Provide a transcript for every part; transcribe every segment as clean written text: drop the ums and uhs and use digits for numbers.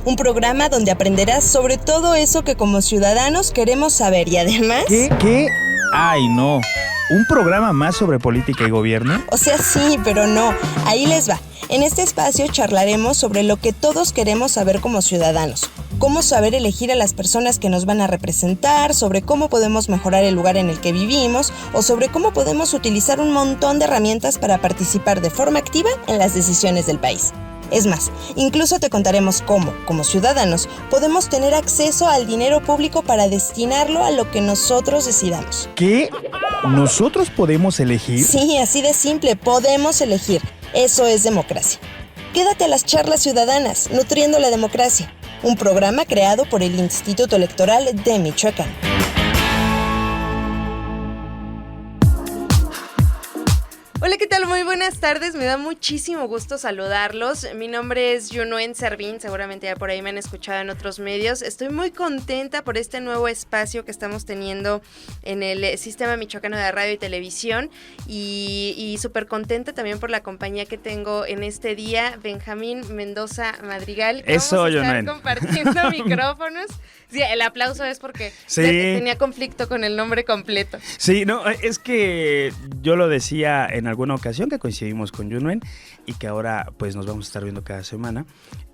un programa donde aprenderás sobre todo eso que como ciudadanos queremos saber y además... ¿Qué? ¡Ay, no! ¿Un programa más sobre política y gobierno? O sea, sí, pero no. Ahí les va. En este espacio charlaremos sobre lo que todos queremos saber como ciudadanos. Cómo saber elegir a las personas que nos van a representar, sobre cómo podemos mejorar el lugar en el que vivimos o sobre cómo podemos utilizar un montón de herramientas para participar de forma activa en las decisiones del país. Es más, incluso te contaremos cómo, como ciudadanos, podemos tener acceso al dinero público para destinarlo a lo que nosotros decidamos. ¿Qué? ¿Nosotros podemos elegir? Sí, así de simple, podemos elegir. Eso es democracia. Quédate a las charlas ciudadanas, Nutriendo la Democracia, un programa creado por el Instituto Electoral de Michoacán. Hola, ¿qué tal? Muy buenas tardes, me da muchísimo gusto saludarlos. Mi nombre es Yunuen Servín, seguramente ya por ahí me han escuchado en otros medios. Estoy muy contenta por este nuevo espacio que estamos teniendo en el Sistema Michoacano de Radio y Televisión y súper contenta también por la compañía que tengo en este día, Benjamín Mendoza Madrigal. Eso, Vamos a estar Yunuen. compartiendo micrófonos. Sí, el aplauso es porque sí. Tenía conflicto con el nombre completo. Sí, no, es que yo lo decía en alguna ocasión que coincidimos con Yunuen y que ahora pues nos vamos a estar viendo cada semana.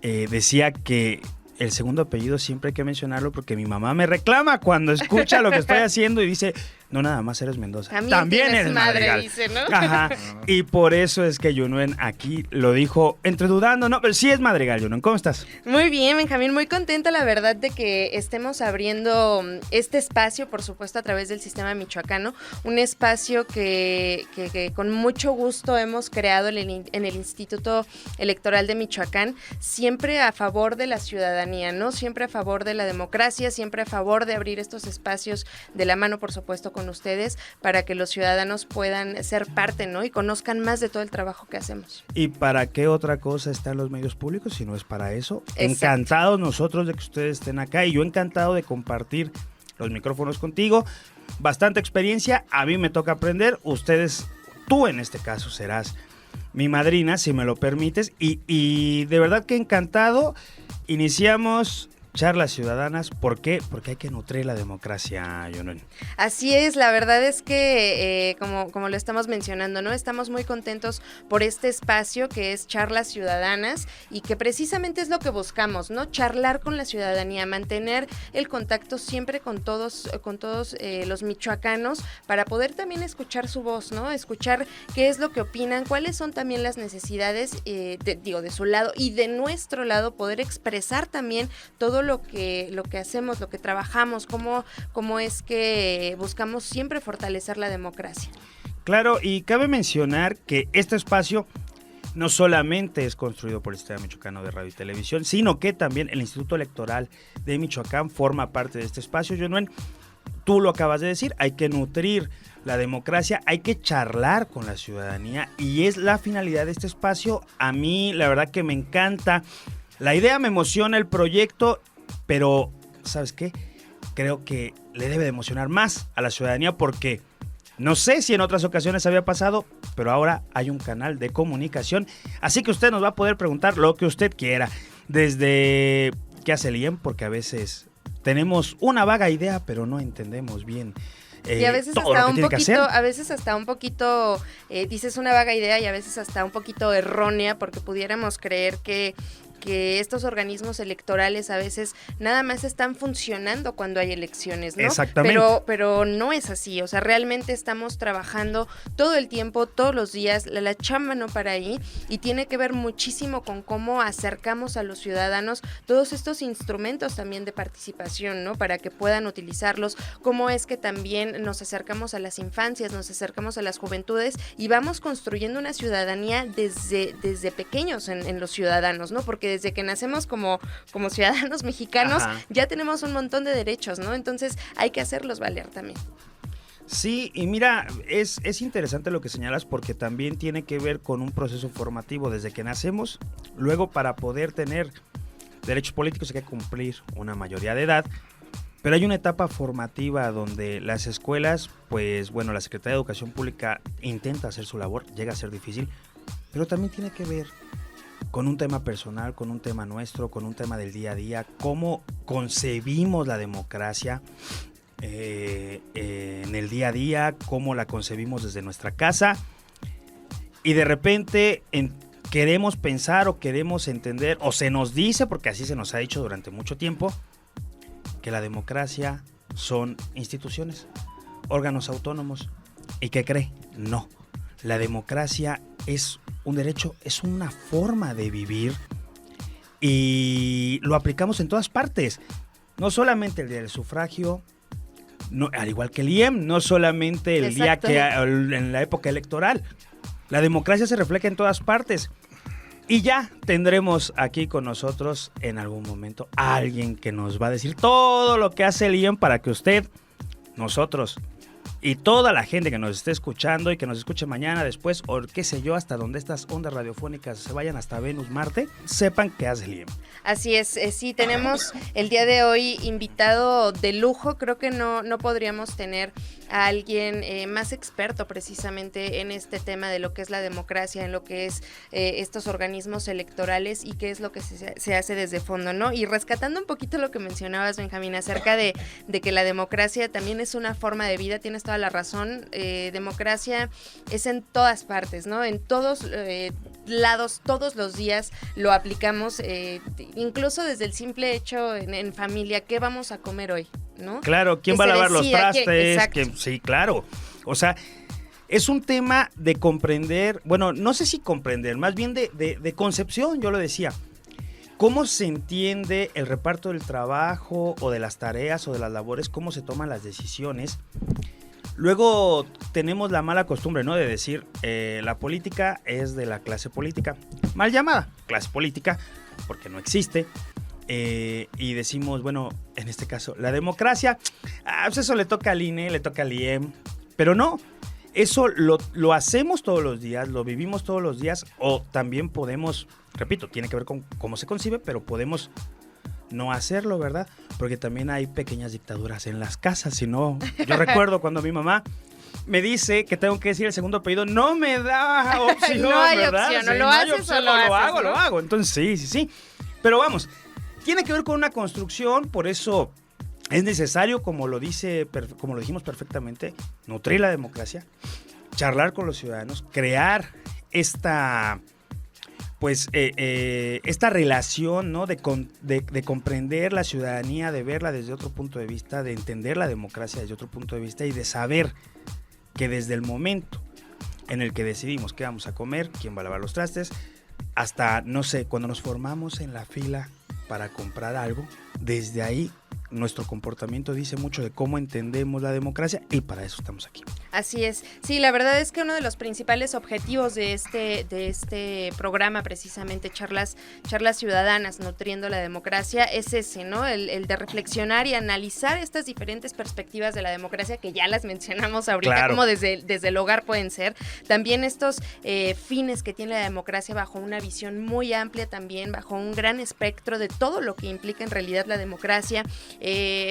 Decía que el segundo apellido siempre hay que mencionarlo porque mi mamá me reclama cuando escucha lo que estoy haciendo y dice, no nada más eres Mendoza, también eres madre, Madrigal. dice, ¿no? Ajá, y por eso es que Yunuen aquí lo dijo entre dudando, no, pero sí es Madrigal. Yunuen, ¿cómo estás? Muy bien, Benjamín, muy contenta la verdad de que estemos abriendo este espacio, por supuesto a través del Sistema Michoacano, un espacio que con mucho gusto hemos creado en el Instituto Electoral de Michoacán, siempre a favor de la ciudadanía, ¿no? Siempre a favor de la democracia, siempre a favor de abrir estos espacios de la mano, por supuesto, con ustedes, para que los ciudadanos puedan ser parte, ¿no? Y conozcan más de todo el trabajo que hacemos. ¿Y para qué otra cosa están los medios públicos si no es para eso? Exacto. Encantados nosotros de que ustedes estén acá y yo encantado de compartir los micrófonos contigo. Bastante experiencia, a mí me toca aprender, tú en este caso serás mi madrina, si me lo permites, y de verdad que encantado. Iniciamos charlas ciudadanas. ¿Por qué? Porque hay que nutrir la democracia, Yunuen. Así es, la verdad es que como lo estamos mencionando, ¿no? Estamos muy contentos por este espacio que es Charlas Ciudadanas y que precisamente es lo que buscamos, ¿no? Charlar con la ciudadanía, mantener el contacto siempre con todos los michoacanos para poder también escuchar su voz, ¿no? Escuchar qué es lo que opinan, cuáles son también las necesidades, de su lado y de nuestro lado, poder expresar también todo lo que hacemos, lo que trabajamos, cómo es que buscamos siempre fortalecer la democracia. Claro, y cabe mencionar que este espacio no solamente es construido por el Sistema Michoacano de Radio y Televisión, sino que también el Instituto Electoral de Michoacán forma parte de este espacio. Yunuen, tú lo acabas de decir, hay que nutrir la democracia, hay que charlar con la ciudadanía y es la finalidad de este espacio. A mí la verdad que me encanta, la idea me emociona, el proyecto, pero ¿sabes qué? Creo que le debe de emocionar más a la ciudadanía porque no sé si en otras ocasiones había pasado, pero ahora hay un canal de comunicación, así que usted nos va a poder preguntar lo que usted quiera, desde qué hace el IEM, porque a veces tenemos una vaga idea, pero no entendemos bien. Y a veces hasta un poquito dices una vaga idea y a veces hasta un poquito errónea porque pudiéramos creer que estos organismos electorales a veces nada más están funcionando cuando hay elecciones, ¿no? Exactamente. Pero no es así, o sea, realmente estamos trabajando todo el tiempo, todos los días, la chamba no para ahí y tiene que ver muchísimo con cómo acercamos a los ciudadanos todos estos instrumentos también de participación, ¿no? Para que puedan utilizarlos, cómo es que también nos acercamos a las infancias, nos acercamos a las juventudes y vamos construyendo una ciudadanía desde pequeños en los ciudadanos, ¿no? Porque desde que nacemos como ciudadanos mexicanos, ajá, ya tenemos un montón de derechos, ¿no? Entonces hay que hacerlos valer también. Sí, y mira, es interesante lo que señalas porque también tiene que ver con un proceso formativo desde que nacemos. Luego, para poder tener derechos políticos hay que cumplir una mayoría de edad, pero hay una etapa formativa donde las escuelas, pues bueno, la Secretaría de Educación Pública intenta hacer su labor, llega a ser difícil, pero también tiene que ver con un tema personal, con un tema nuestro, con un tema del día a día, cómo concebimos la democracia en el día a día, cómo la concebimos desde nuestra casa, y de repente queremos pensar o queremos entender, o se nos dice, porque así se nos ha dicho durante mucho tiempo, que la democracia son instituciones, órganos autónomos. ¿Y qué cree? No. La democracia es un derecho, es una forma de vivir y lo aplicamos en todas partes. No solamente el día del sufragio, no, al igual que el IEM, no solamente el día que en la época electoral. La democracia se refleja en todas partes. Y ya tendremos aquí con nosotros en algún momento a alguien que nos va a decir todo lo que hace el IEM para que usted, nosotros y toda la gente que nos esté escuchando y que nos escuche mañana, después, o qué sé yo, hasta donde estas ondas radiofónicas se vayan hasta Venus, Marte, sepan qué hace el IEM. Así es, sí, tenemos el día de hoy invitado de lujo. Creo que no podríamos tener a alguien más experto precisamente en este tema de lo que es la democracia, en lo que es estos organismos electorales y qué es lo que se hace desde fondo, ¿no? Y rescatando un poquito lo que mencionabas, Benjamín, acerca de que la democracia también es una forma de vida, tienes toda la razón. Democracia es en todas partes, ¿no? En todos lados, todos los días lo aplicamos, incluso desde el simple hecho en familia, ¿qué vamos a comer hoy? ¿No? Claro, ¿quién va a lavar los trastes? Sí, claro. O sea, es un tema de comprender, bueno, no sé si comprender, más bien de concepción, yo lo decía. ¿Cómo se entiende el reparto del trabajo o de las tareas o de las labores? ¿Cómo se toman las decisiones? Luego tenemos la mala costumbre, ¿no?, de decir la política es de la clase política, mal llamada clase política, porque no existe. Y decimos, bueno, en este caso, la democracia, pues eso le toca al INE, le toca al IEM, pero no, eso lo hacemos todos los días, lo vivimos todos los días, o también podemos, repito, tiene que ver con cómo se concibe, pero podemos no hacerlo, ¿verdad? Porque también hay pequeñas dictaduras en las casas, si no, yo recuerdo cuando mi mamá me dice que tengo que decir el segundo apellido, no me da opción, no hay ¿verdad? opción, Sí, no lo haces o lo haces, ¿no? Lo hago, entonces sí, pero vamos, tiene que ver con una construcción, por eso es necesario, como lo dijimos perfectamente, nutrir la democracia, charlar con los ciudadanos, crear esta relación, ¿no?, de comprender la ciudadanía, de verla desde otro punto de vista, de entender la democracia desde otro punto de vista y de saber que desde el momento en el que decidimos qué vamos a comer, quién va a lavar los trastes, hasta, no sé, cuando nos formamos en la fila para comprar algo, desde ahí nuestro comportamiento dice mucho de cómo entendemos la democracia y para eso estamos aquí. Así es. Sí, la verdad es que uno de los principales objetivos de este programa, precisamente charlas ciudadanas nutriendo la democracia, es ese, ¿no? El de reflexionar y analizar estas diferentes perspectivas de la democracia que ya las mencionamos ahorita, claro, como desde el hogar pueden ser. También estos fines que tiene la democracia bajo una visión muy amplia también, bajo un gran espectro de todo lo que implica en realidad la democracia.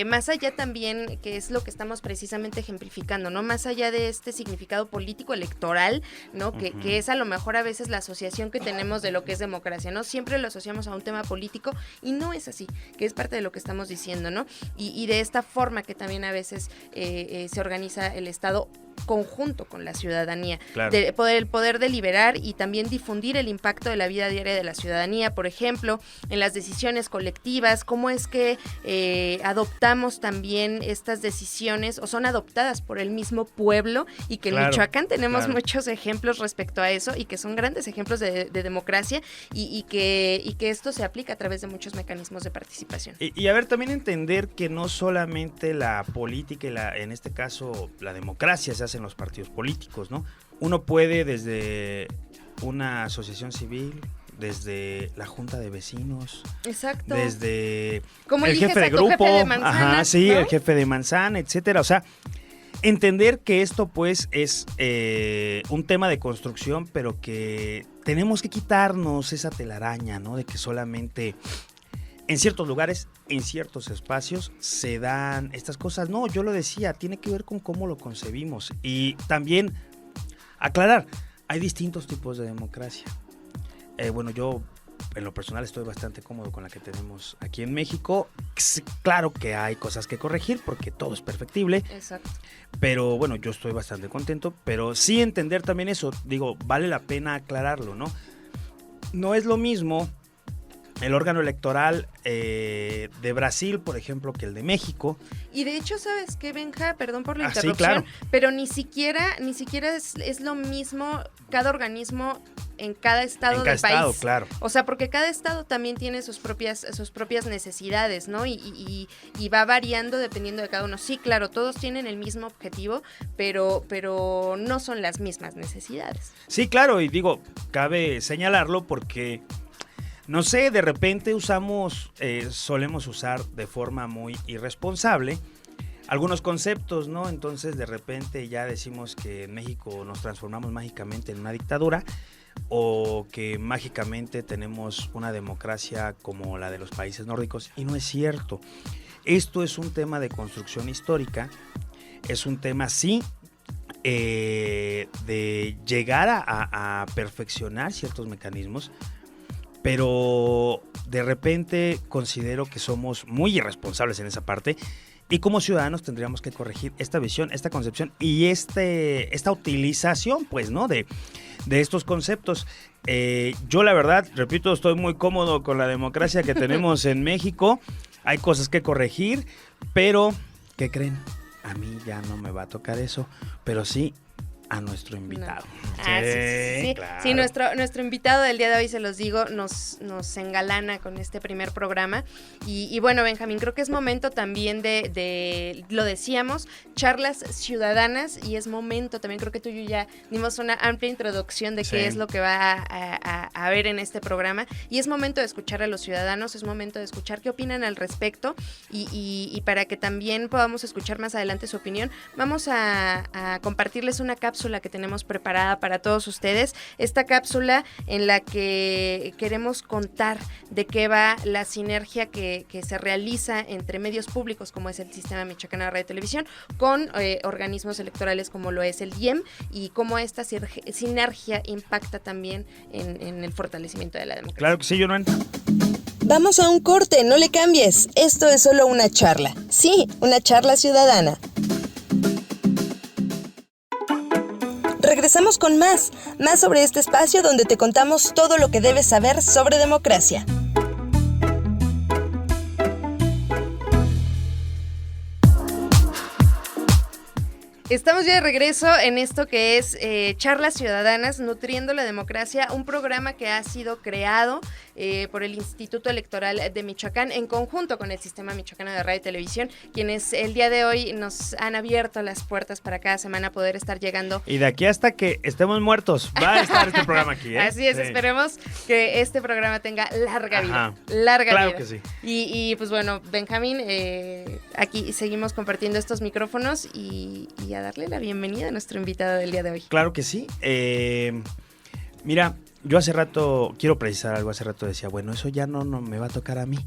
Más allá también, que es lo que estamos precisamente ejemplificando, ¿no? Más allá de este significado político electoral, ¿no? Uh-huh. Que es a lo mejor a veces la asociación que tenemos de lo que es democracia, ¿no? Siempre lo asociamos a un tema político y no es así, que es parte de lo que estamos diciendo, ¿no? Y de esta forma que también a veces se organiza el Estado conjunto con la ciudadanía, claro, el poder deliberar y también difundir el impacto de la vida diaria de la ciudadanía, por ejemplo, en las decisiones colectivas, cómo es que adoptamos también estas decisiones o son adoptadas por el mismo pueblo y que en Michoacán tenemos muchos ejemplos respecto a eso y que son grandes ejemplos de democracia y que esto se aplica a través de muchos mecanismos de participación. Y a ver, también entender que no solamente la política y en este caso la democracia se hace en los partidos políticos, ¿no? Uno puede desde una asociación civil, desde la junta de vecinos, exacto, desde el jefe de grupo, jefe de manzana, ¿no? El jefe de manzana, etcétera. O sea, entender que esto pues es un tema de construcción, pero que tenemos que quitarnos esa telaraña, ¿no? De que solamente en ciertos lugares, en ciertos espacios se dan estas cosas. No, yo lo decía, tiene que ver con cómo lo concebimos. Y también aclarar, hay distintos tipos de democracia. Bueno, yo en lo personal estoy bastante cómodo con la que tenemos aquí en México. Claro que hay cosas que corregir porque todo es perfectible. Exacto. Pero bueno, yo estoy bastante contento, pero sí entender también eso, digo, vale la pena aclararlo, ¿no? No es lo mismo el órgano electoral de Brasil, por ejemplo, que el de México. Y de hecho, ¿sabes qué, Benja? Perdón por la Sí, interrupción, claro. pero ni siquiera es lo mismo cada organismo en cada estado del país. Claro. O sea, porque cada estado también tiene sus propias necesidades, ¿no? Y va variando dependiendo de cada uno. Sí, claro, todos tienen el mismo objetivo, pero no son las mismas necesidades. Sí, claro, y digo, cabe señalarlo porque, no sé, de repente solemos usar de forma muy irresponsable algunos conceptos, ¿no? Entonces, de repente ya decimos que en México nos transformamos mágicamente en una dictadura, o que mágicamente tenemos una democracia como la de los países nórdicos, y no es cierto. Esto es un tema de construcción histórica, es un tema, sí, de llegar a perfeccionar ciertos mecanismos, pero de repente considero que somos muy irresponsables en esa parte, y como ciudadanos tendríamos que corregir esta visión, esta concepción y esta utilización, pues, ¿no? de estos conceptos. Yo la verdad, repito, estoy muy cómodo con la democracia que tenemos en México. Hay cosas que corregir, pero ¿qué creen? A mí ya no me va a tocar eso, pero sí a nuestro invitado. No. Sí. Claro. Sí, nuestro invitado del día de hoy, se los digo, nos engalana con este primer programa. Y bueno, Benjamín, creo que es momento también de, lo decíamos, charlas ciudadanas, y es momento también, creo que tú y yo ya dimos una amplia introducción de qué es lo que va a haber en este programa, y es momento de escuchar a los ciudadanos, es momento de escuchar qué opinan al respecto, y para que también podamos escuchar más adelante su opinión, vamos a compartirles una cápsula que tenemos preparada para todos ustedes. Esta cápsula en la que queremos contar de qué va la sinergia que se realiza entre medios públicos, como es el Sistema Michoacano de Radio y Televisión, con organismos electorales como lo es el IEM, y cómo esta sinergia impacta también en el fortalecimiento de la democracia. Claro que sí, Jonan. Vamos a un corte, no le cambies. Esto es solo una charla. Sí, una charla ciudadana. Regresamos con más sobre este espacio donde te contamos todo lo que debes saber sobre democracia. Estamos ya de regreso en esto que es Charlas Ciudadanas, Nutriendo la Democracia, un programa que ha sido creado por el Instituto Electoral de Michoacán en conjunto con el Sistema Michoacano de Radio y Televisión, quienes el día de hoy nos han abierto las puertas para cada semana poder estar llegando. Y de aquí hasta que estemos muertos va a estar este programa aquí, ¿eh? Así es, sí. Esperemos que este programa tenga larga vida. Larga claro vida. Que sí. Y pues bueno, Benjamín, aquí seguimos compartiendo estos micrófonos y a darle la bienvenida a nuestro invitado del día de hoy. Claro que sí. Mira, yo hace rato, quiero precisar algo, hace rato decía, bueno, eso ya no me va a tocar a mí,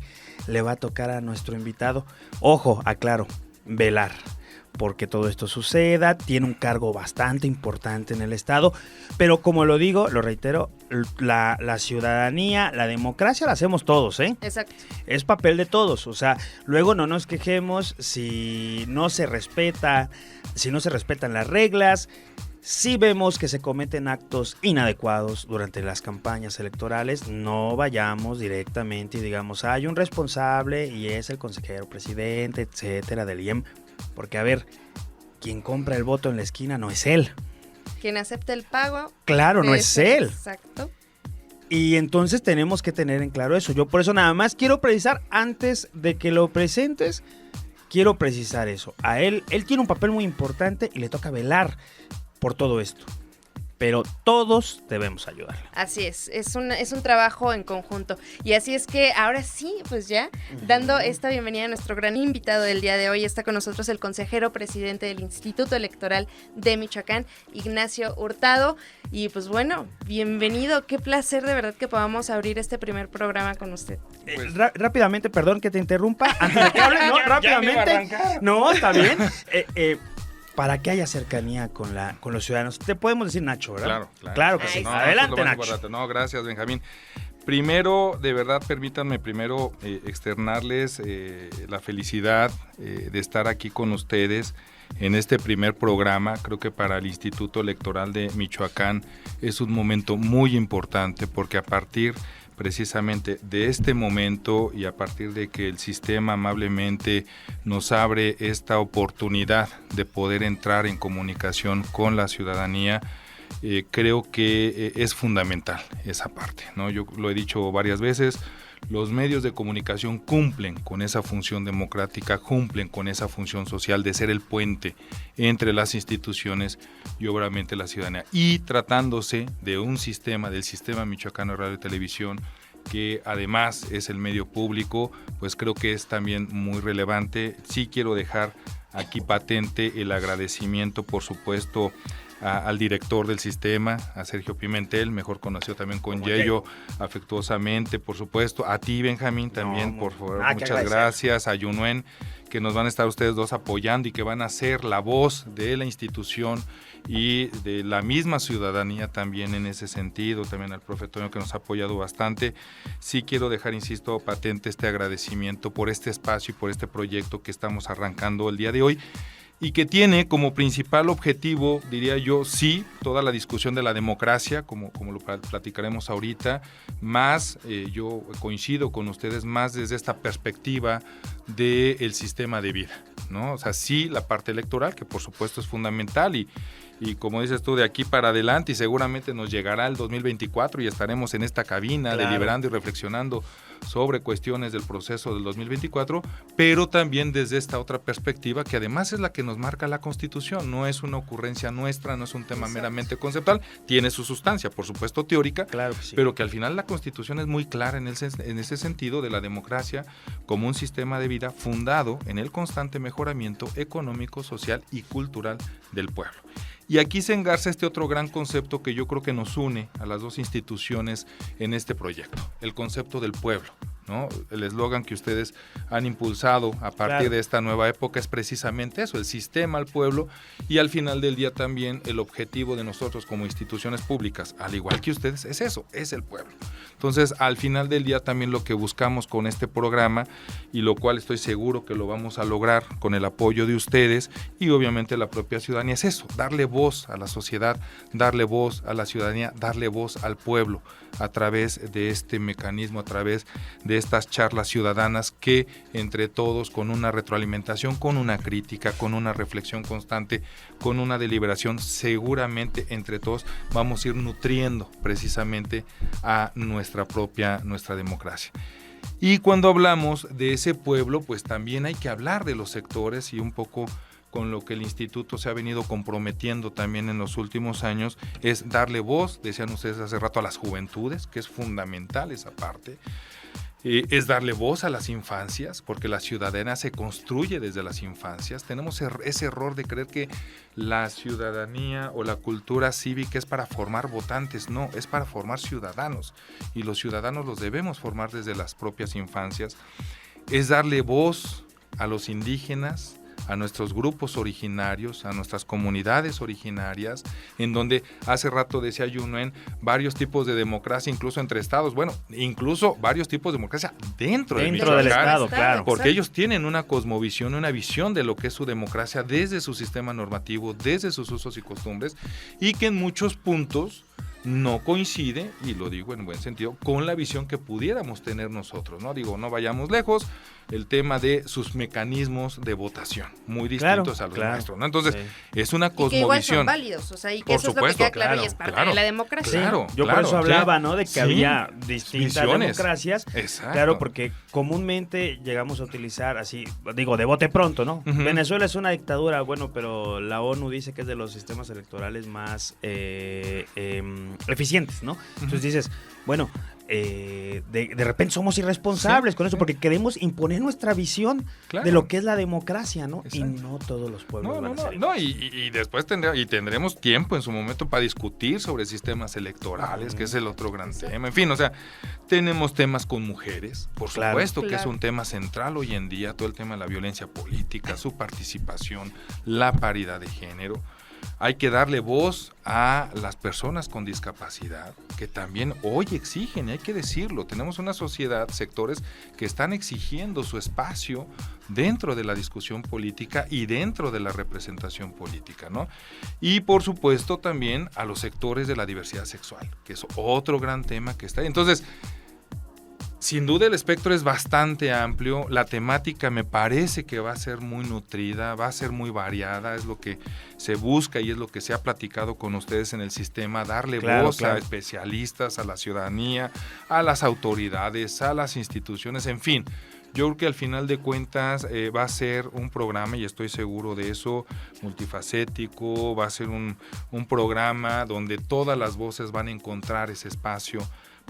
le va a tocar a nuestro invitado. Ojo, aclaro, velar, porque todo esto suceda, tiene un cargo bastante importante en el Estado, pero como lo digo, lo reitero, la ciudadanía, la democracia la hacemos todos, ¿eh? Exacto. Es papel de todos, o sea, luego no nos quejemos si no se respetan las reglas. Si vemos que se cometen actos inadecuados durante las campañas electorales, no vayamos directamente y digamos, hay un responsable y es el consejero presidente, etcétera, del IEM. Porque, a ver, quien compra el voto en la esquina no es él. Quien acepta el pago. Claro, no es él. Exacto. Y entonces tenemos que tener en claro eso. Yo por eso nada más quiero precisar, antes de que lo presentes, quiero precisar eso. A él tiene un papel muy importante y le toca velar por todo esto, pero todos debemos ayudarle. Así es un trabajo en conjunto, y así es que ahora sí, pues ya, dando esta bienvenida a nuestro gran invitado del día de hoy, está con nosotros el consejero presidente del Instituto Electoral de Michoacán, Ignacio Hurtado, y pues bueno, bienvenido, qué placer de verdad que podamos abrir este primer programa con usted. Rápidamente, perdón que te interrumpa, antes de que hables, no, rápidamente, no, está bien, para que haya cercanía con los ciudadanos. Te podemos decir Nacho, ¿verdad? Claro. Claro que sí. No, adelante, eso es lo más Nacho. importante. No, gracias, Benjamín. Primero, de verdad, permítanme primero externarles la felicidad de estar aquí con ustedes en este primer programa. Creo que para el Instituto Electoral de Michoacán es un momento muy importante, porque a partir precisamente de este momento y a partir de que el sistema amablemente nos abre esta oportunidad de poder entrar en comunicación con la ciudadanía, creo que es fundamental esa parte, ¿no? Yo lo he dicho varias veces, los medios de comunicación cumplen con esa función democrática, cumplen con esa función social de ser el puente entre las instituciones y obviamente la ciudadanía. Y tratándose de un sistema, del Sistema Michoacano de Radio y Televisión, que además es el medio público, pues creo que es también muy relevante. Sí quiero dejar aquí patente el agradecimiento, por supuesto, al director del sistema, a Sergio Pimentel, mejor conocido también con Yello, afectuosamente, por supuesto, a ti, Benjamín, también, por favor, muchas gracias, a Yunuen, que nos van a estar ustedes dos apoyando y que van a ser la voz de la institución y de la misma ciudadanía también en ese sentido, también al profe Toño, que nos ha apoyado bastante. Sí quiero dejar, insisto, patente este agradecimiento por este espacio y por este proyecto que estamos arrancando el día de hoy, y que tiene como principal objetivo, diría yo, sí, toda la discusión de la democracia, como lo platicaremos ahorita, más, yo coincido con ustedes, más desde esta perspectiva del sistema de vida, ¿no? O sea, sí, la parte electoral, que por supuesto es fundamental, y como dices tú, de aquí para adelante, y seguramente nos llegará el 2024 y estaremos en esta cabina deliberando y reflexionando sobre cuestiones del proceso del 2024, pero también desde esta otra perspectiva, que además es la que nos marca la Constitución, no es una ocurrencia nuestra, no es un tema meramente conceptual, tiene su sustancia, por supuesto teórica, claro que sí, pero que al final la Constitución es muy clara en ese sentido de la democracia como un sistema de vida fundado en el constante mejoramiento económico, social y cultural del pueblo. Y aquí se engarza este otro gran concepto que yo creo que nos une a las dos instituciones en este proyecto, el concepto del pueblo, ¿no? El eslogan que ustedes han impulsado a partir de esta nueva época es precisamente eso, el sistema al pueblo, y al final del día también el objetivo de nosotros como instituciones públicas, al igual que ustedes, es eso, es el pueblo. Entonces, al final del día también lo que buscamos con este programa, y lo cual estoy seguro que lo vamos a lograr con el apoyo de ustedes y obviamente la propia ciudadanía, es eso, darle voz a la sociedad, darle voz a la ciudadanía, darle voz al pueblo a través de este mecanismo, a través de estas charlas ciudadanas que entre todos, con una retroalimentación, con una crítica, con una reflexión constante, con una deliberación, seguramente entre todos vamos a ir nutriendo precisamente a nuestra democracia. Y cuando hablamos de ese pueblo, pues también hay que hablar de los sectores, y un poco con lo que el instituto se ha venido comprometiendo también en los últimos años, es darle voz, decían ustedes hace rato, a las juventudes, que es fundamental esa parte. Es darle voz a las infancias, porque la ciudadanía se construye desde las infancias. Tenemos ese error de creer que la ciudadanía o la cultura cívica es para formar votantes. No, es para formar ciudadanos, y los ciudadanos los debemos formar desde las propias infancias. Es darle voz a los indígenas, a nuestros grupos originarios, a nuestras comunidades originarias, en donde hace rato decía Yunuen, varios tipos de democracia, incluso entre estados, bueno, incluso varios tipos de democracia dentro del estado, claro. Porque ellos tienen una cosmovisión, una visión de lo que es su democracia desde su sistema normativo, desde sus usos y costumbres, y que en muchos puntos no coincide, y lo digo en buen sentido, con la visión que pudiéramos tener nosotros, ¿no? Digo, no vayamos lejos, el tema de sus mecanismos de votación, muy distintos a los nuestros, ¿no? Entonces, es una cosmovisión. Y que igual son válidos, o sea, y que eso es lo que queda claro, y es parte de la democracia. Yo por eso hablaba, ¿no? De que había distintas democracias. Exacto. Claro, porque comúnmente llegamos a utilizar así, digo, de bote pronto, ¿no? Venezuela es una dictadura, bueno, pero la ONU dice que es de los sistemas electorales más eficientes, ¿no? Entonces dices, bueno, de repente somos irresponsables con eso, porque queremos imponer nuestra visión de lo que es la democracia, ¿no? Exacto. Y no todos los pueblos van a ser y después tendremos tiempo en su momento para discutir sobre sistemas electorales, que es el otro gran tema. En fin, o sea, tenemos temas con mujeres, por supuesto que es un tema central hoy en día, todo el tema de la violencia política, su participación, la paridad de género. hay que darle voz a las personas con discapacidad, que también hoy exigen, y hay que decirlo, tenemos una sociedad, sectores que están exigiendo su espacio dentro de la discusión política y dentro de la representación política, ¿no? Y por supuesto también a los sectores de la diversidad sexual, que es otro gran tema que está ahí. Entonces, sin duda el espectro es bastante amplio, la temática me parece que va a ser muy nutrida, va a ser muy variada, es lo que se busca y es lo que se ha platicado con ustedes en el sistema, darle voz a especialistas, a la ciudadanía, a las autoridades, a las instituciones, en fin. Yo creo que al final de cuentas va a ser un programa, y estoy seguro de eso, multifacético, va a ser un programa donde todas las voces van a encontrar ese espacio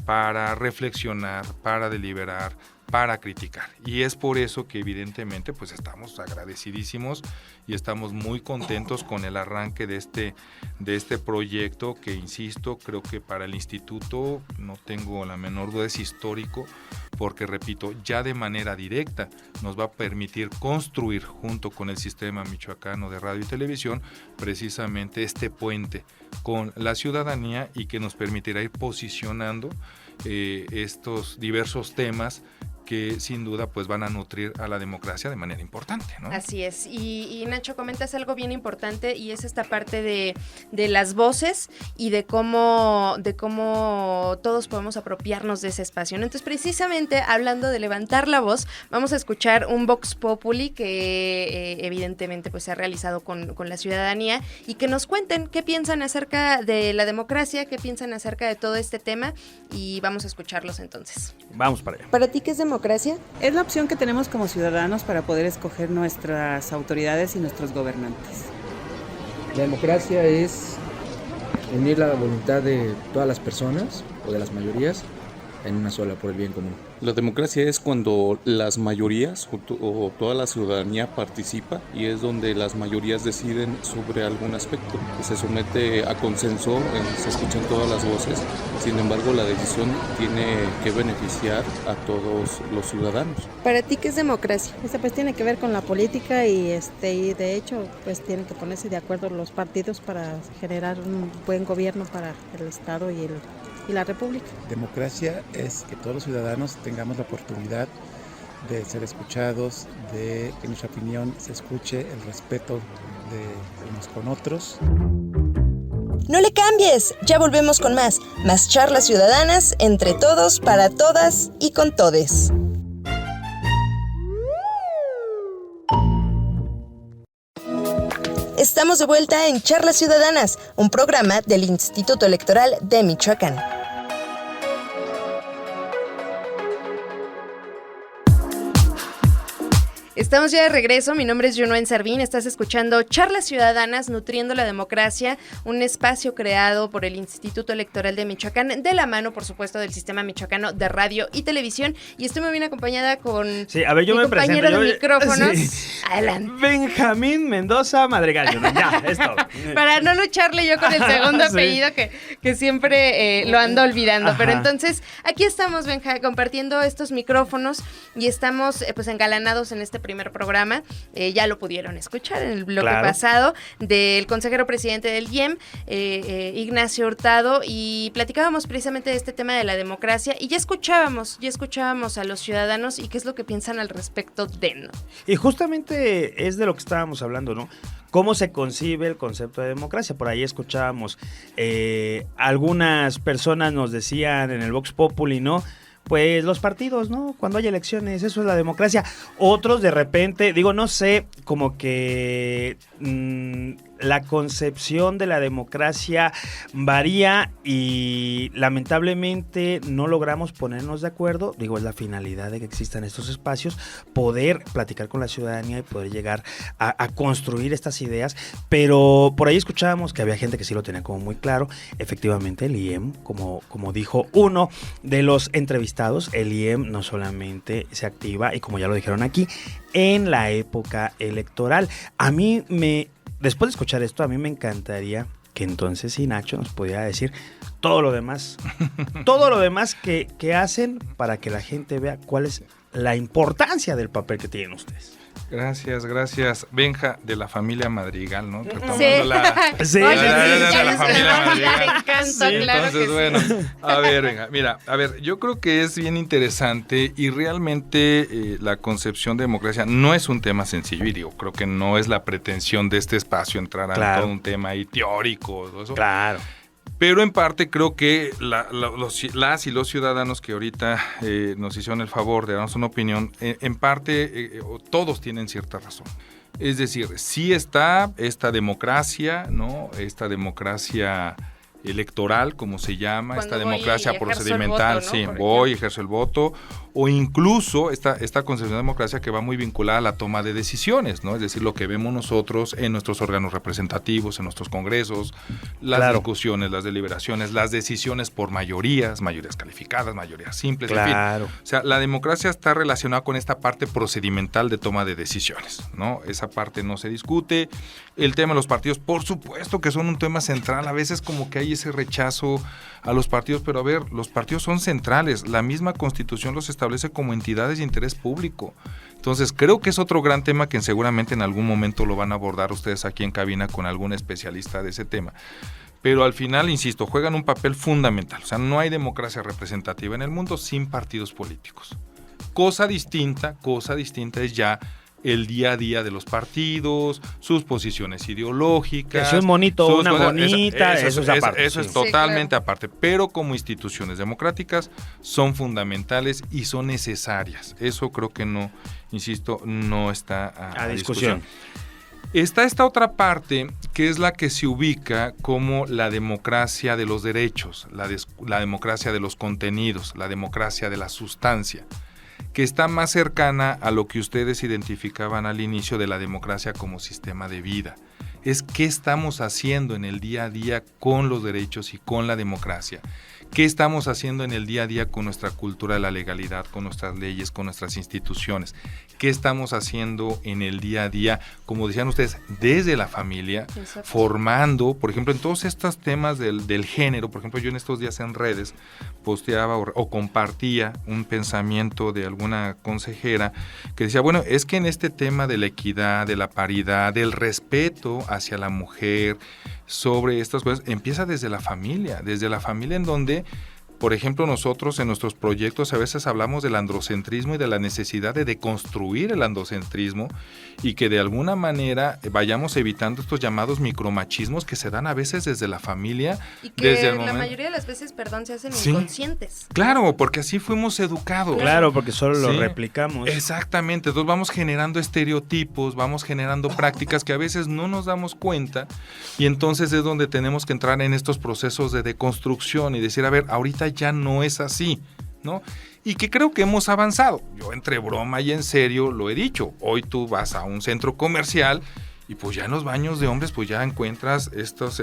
para reflexionar, para deliberar, para criticar. Y es por eso que evidentemente pues estamos agradecidísimos y estamos muy contentos con el arranque de este proyecto que, insisto, creo que para el instituto, no tengo la menor duda, es histórico, porque repito, ya de manera directa nos va a permitir construir junto con el Sistema Michoacano de Radio y Televisión precisamente este puente con la ciudadanía y que nos permitirá ir posicionando estos diversos temas que sin duda pues van a nutrir a la democracia de manera importante, ¿no? Así es, y Nacho, comentas algo bien importante, y es esta parte de las voces y de cómo todos podemos apropiarnos de ese espacio, ¿no? Entonces, precisamente hablando de levantar la voz, vamos a escuchar un Vox Populi que evidentemente pues se ha realizado con la ciudadanía, y que nos cuenten qué piensan acerca de la democracia, qué piensan acerca de todo este tema, y vamos a escucharlos entonces. Vamos para allá. ¿Para ti qué es democracia? Es la opción que tenemos como ciudadanos para poder escoger nuestras autoridades y nuestros gobernantes. La democracia es unir la voluntad de todas las personas o de las mayorías en una sola por el bien común. La democracia es cuando las mayorías o toda la ciudadanía participa, y es donde las mayorías deciden sobre algún aspecto. Se somete a consenso, se escuchan todas las voces, sin embargo la decisión tiene que beneficiar a todos los ciudadanos. ¿Para ti qué es democracia? Pues tiene que ver con la política y de hecho pues tienen que ponerse de acuerdo los partidos para generar un buen gobierno para el Estado y la República. Democracia es que todos los ciudadanos tengamos la oportunidad de ser escuchados, de que nuestra opinión se escuche, el respeto de unos con otros. No le cambies, ya volvemos con más charlas ciudadanas entre todos, para todas y con todes. Estamos de vuelta en Charlas Ciudadanas, un programa del Instituto Electoral de Michoacán. Estamos ya de regreso, mi nombre es Junuen Servín, estás escuchando Charlas Ciudadanas Nutriendo la Democracia, un espacio creado por el Instituto Electoral de Michoacán, de la mano, por supuesto, del Sistema Michoacano de Radio y Televisión, y estoy muy bien acompañada con sí, a ver, yo mi me compañero presento, de micrófonos. Sí. Adelante. Benjamín Mendoza Madrigal, ya, es todo. Para no lucharle yo con el segundo apellido que siempre lo ando olvidando. Ajá. Pero entonces, aquí estamos, Benja, compartiendo estos micrófonos y estamos pues engalanados en este primer programa, ya lo pudieron escuchar en el bloque pasado, del consejero presidente del IEM, Ignacio Hurtado, y platicábamos precisamente de este tema de la democracia, y ya escuchábamos a los ciudadanos y qué es lo que piensan al respecto de, ¿no? Y justamente es de lo que estábamos hablando, ¿no? ¿Cómo se concibe el concepto de democracia? Por ahí escuchábamos, algunas personas nos decían en el Vox Populi, ¿no? Pues los partidos, ¿no? Cuando hay elecciones, eso es la democracia. Otros de repente, digo, no sé, como que la concepción de la democracia varía y lamentablemente no logramos ponernos de acuerdo. Digo, es la finalidad de que existan estos espacios, poder platicar con la ciudadanía y poder llegar a construir estas ideas, pero por ahí escuchábamos que había gente que sí lo tenía como muy claro. Efectivamente, el IEM, como dijo uno de los entrevistados, el IEM no solamente se activa, y como ya lo dijeron aquí, en la época electoral. Después de escuchar esto, a mí me encantaría que entonces sí, Nacho nos pudiera decir todo lo demás que hacen para que la gente vea cuál es la importancia del papel que tienen ustedes. Gracias. Benja, de la familia Madrigal, ¿no? Retomando Sí. la Sí, la- oye, la- sí, la- ya la les familia vamos a dar Madrigal. encanto, Sí, claro entonces, que sí. bueno, a ver, yo creo que es bien interesante y realmente la concepción de democracia no es un tema sencillo y digo, creo que no es la pretensión de este espacio entrar a Claro. todo un tema ahí teórico, todo eso. Claro. Pero en parte creo que las y los ciudadanos que ahorita nos hicieron el favor de darnos una opinión, en parte todos tienen cierta razón. Es decir, sí está esta democracia, ¿no? Esta democracia electoral, como se llama, Cuando esta voy democracia y ejerzo el procedimental, voto, ¿no? sí, Por voy, ejerzo el voto, o incluso esta concepción de democracia que va muy vinculada a la toma de decisiones, ¿no? Es decir, lo que vemos nosotros en nuestros órganos representativos, en nuestros congresos, las Claro. discusiones, las deliberaciones, las decisiones por mayorías calificadas, mayorías simples, en fin. Claro. O sea, la democracia está relacionada con esta parte procedimental de toma de decisiones, ¿no? Esa parte no se discute. El tema de los partidos, por supuesto que son un tema central. A veces como que hay ese rechazo a los partidos, pero a ver, los partidos son centrales. La misma Constitución los establece como entidades de interés público. Entonces, creo que es otro gran tema que seguramente en algún momento lo van a abordar ustedes aquí en cabina con algún especialista de ese tema. Pero al final, insisto, juegan un papel fundamental. O sea, no hay democracia representativa en el mundo sin partidos políticos. Cosa distinta es ya el día a día de los partidos, sus posiciones ideológicas. Que si un monito o una monita, eso es aparte. Eso es Sí. totalmente aparte. Pero como instituciones democráticas son fundamentales y son necesarias. Eso creo que no, insisto, no está a discusión. Está esta otra parte que es la que se ubica como la democracia de los derechos, la democracia de los contenidos, la democracia de la sustancia, que está más cercana a lo que ustedes identificaban al inicio de la democracia como sistema de vida. Es qué estamos haciendo en el día a día con los derechos y con la democracia. ¿Qué estamos haciendo en el día a día con nuestra cultura de la legalidad, con nuestras leyes, con nuestras instituciones? ¿Qué estamos haciendo en el día a día, como decían ustedes, desde la familia, Exacto. formando, por ejemplo, en todos estos temas del género? Por ejemplo, yo en estos días en redes posteaba o compartía un pensamiento de alguna consejera que decía, bueno, es que en este tema de la equidad, de la paridad, del respeto hacia la mujer, sobre estas cosas, empieza desde la familia en donde, por ejemplo, nosotros en nuestros proyectos a veces hablamos del androcentrismo y de la necesidad de deconstruir el androcentrismo y que de alguna manera vayamos evitando estos llamados micromachismos que se dan a veces desde la familia. Y que desde el la momento. mayoría de las veces, se hacen Sí. inconscientes. Claro, porque así fuimos educados. Claro, porque solo lo Sí. replicamos. Exactamente, entonces vamos generando estereotipos, vamos generando prácticas que a veces no nos damos cuenta y entonces es donde tenemos que entrar en estos procesos de deconstrucción y decir, a ver, ahorita ya no es así, ¿no? Y que creo que hemos avanzado. Yo entre broma y en serio lo he dicho. Hoy tú vas a un centro comercial y pues ya en los baños de hombres pues ya encuentras estos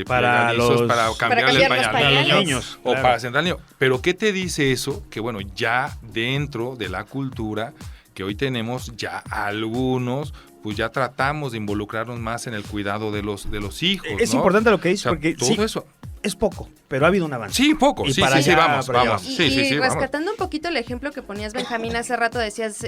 Para plegadizos los- para Para cambiarle el cambiar los pañal a los pañales. niños o Claro. para sentar al niño. Pero ¿qué te dice eso? Que bueno, ya dentro de la cultura que hoy tenemos, ya algunos pues ya tratamos de involucrarnos más en el cuidado de los hijos. Es ¿no? importante lo que dices, O sea, porque todo sí, eso. es poco, pero ha habido un avance. Sí, poco. Y Sí, para sí, sí, allá, vamos, para allá vamos. vamos. Sí, sí, sí, vamos. Rescatando un poquito el ejemplo que ponías, Benjamín, hace rato decías,